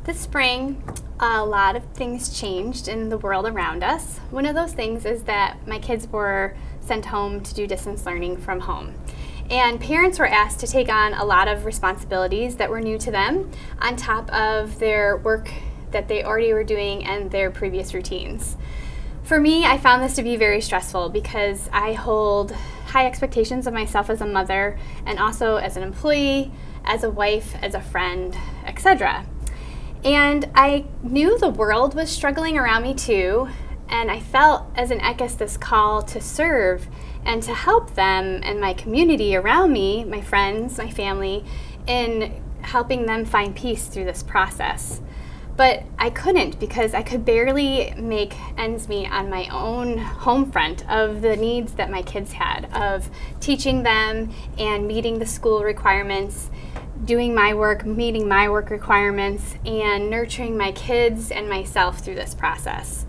This spring, a lot of things changed in the world around us. One of those things is that my kids were sent home to do distance learning from home. And parents were asked to take on a lot of responsibilities that were new to them on top of their work that they already were doing and their previous routines. For me, I found this to be very stressful because I hold high expectations of myself as a mother and also as an employee, as a wife, as a friend, etc. And I knew the world was struggling around me too, and I felt as an ECKist this call to serve and to help them and my community around me, my friends, my family, in helping them find peace through this process. But I couldn't because I could barely make ends meet on my own home front of the needs that my kids had, of teaching them and meeting the school requirements, doing my work, meeting my work requirements, and nurturing my kids and myself through this process.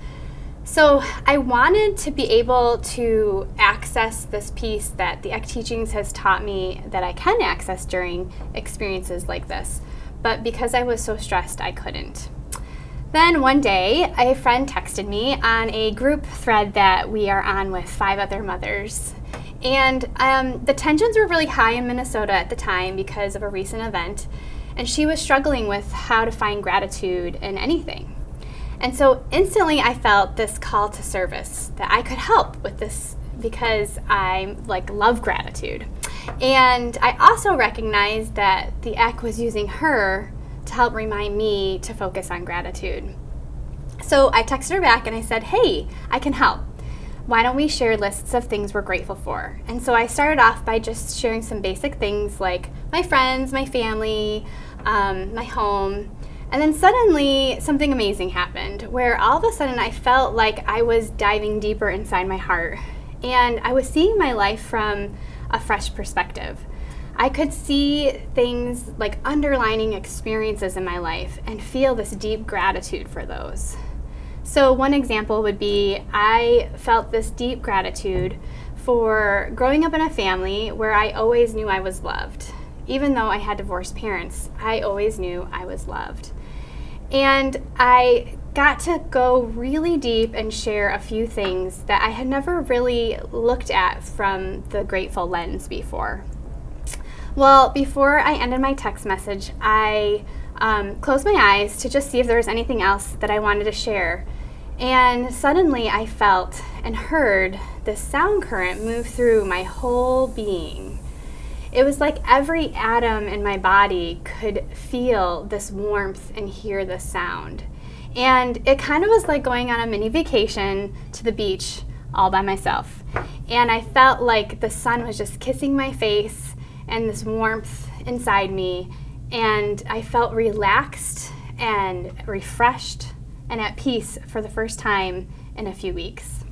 So I wanted to be able to access this piece that the ECK teachings has taught me that I can access during experiences like this. But because I was so stressed, I couldn't. Then one day, a friend texted me on a group thread that we are on with 5 other mothers. And the tensions were really high in Minnesota at the time because of a recent event, and she was struggling with how to find gratitude in anything. And so instantly I felt this call to service, that I could help with this because I love gratitude. And I also recognized that the ECK was using her to help remind me to focus on gratitude. So I texted her back and I said, hey, I can help. Why don't we share lists of things we're grateful for? And so I started off by just sharing some basic things like my friends, my family, my home. And then suddenly something amazing happened where all of a sudden I felt like I was diving deeper inside my heart. And I was seeing my life from a fresh perspective. I could see things like underlining experiences in my life and feel this deep gratitude for those. So one example would be I felt this deep gratitude for growing up in a family where I always knew I was loved. Even though I had divorced parents, I always knew I was loved. And I got to go really deep and share a few things that I had never really looked at from the grateful lens before. Well, before I ended my text message, I closed my eyes to just see if there was anything else that I wanted to share. And suddenly I felt and heard this sound current move through my whole being. It was like every atom in my body could feel this warmth and hear this sound. And it kind of was like going on a mini vacation to the beach all by myself. And I felt like the sun was just kissing my face and this warmth inside me. And I felt relaxed and refreshed and at peace for the first time in a few weeks.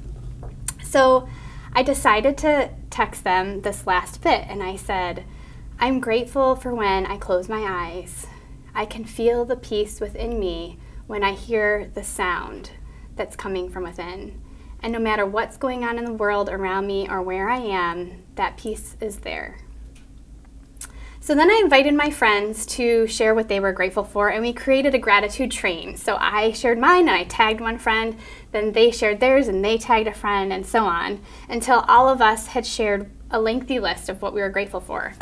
So I decided to text them this last bit, and I said, I'm grateful for when I close my eyes. I can feel the peace within me when I hear the sound that's coming from within. And no matter what's going on in the world around me or where I am, that peace is there. So then I invited my friends to share what they were grateful for, and we created a gratitude train. So I shared mine and I tagged one friend, then they shared theirs and they tagged a friend, and so on, until all of us had shared a lengthy list of what we were grateful for.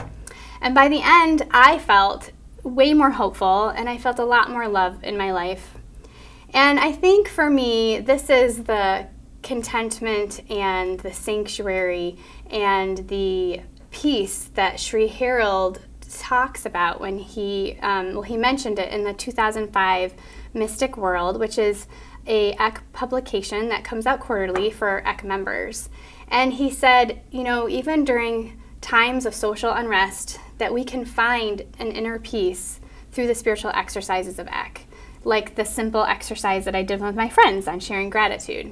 And by the end, I felt way more hopeful and I felt a lot more love in my life. And I think for me, this is the contentment and the sanctuary and the peace that Sri Harold talks about when he mentioned it in the 2005 Mystic World, which is a ECK publication that comes out quarterly for ECK members. And he said, even during times of social unrest, that we can find an inner peace through the spiritual exercises of ECK, like the simple exercise that I did with my friends on sharing gratitude.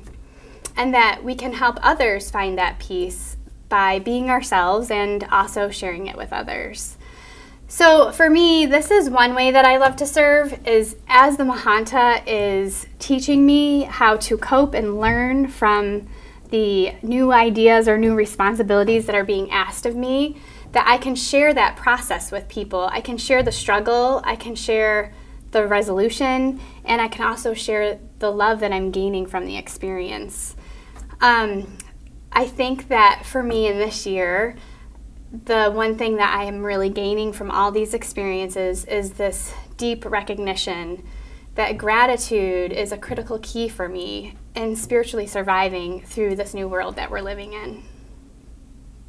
And that we can help others find that peace by being ourselves and also sharing it with others. So for me, this is one way that I love to serve, is as the Mahanta is teaching me how to cope and learn from the new ideas or new responsibilities that are being asked of me, that I can share that process with people. I can share the struggle, I can share the resolution, and I can also share the love that I'm gaining from the experience. I think that for me in this year, the one thing that I am really gaining from all these experiences is this deep recognition that gratitude is a critical key for me in spiritually surviving through this new world that we're living in.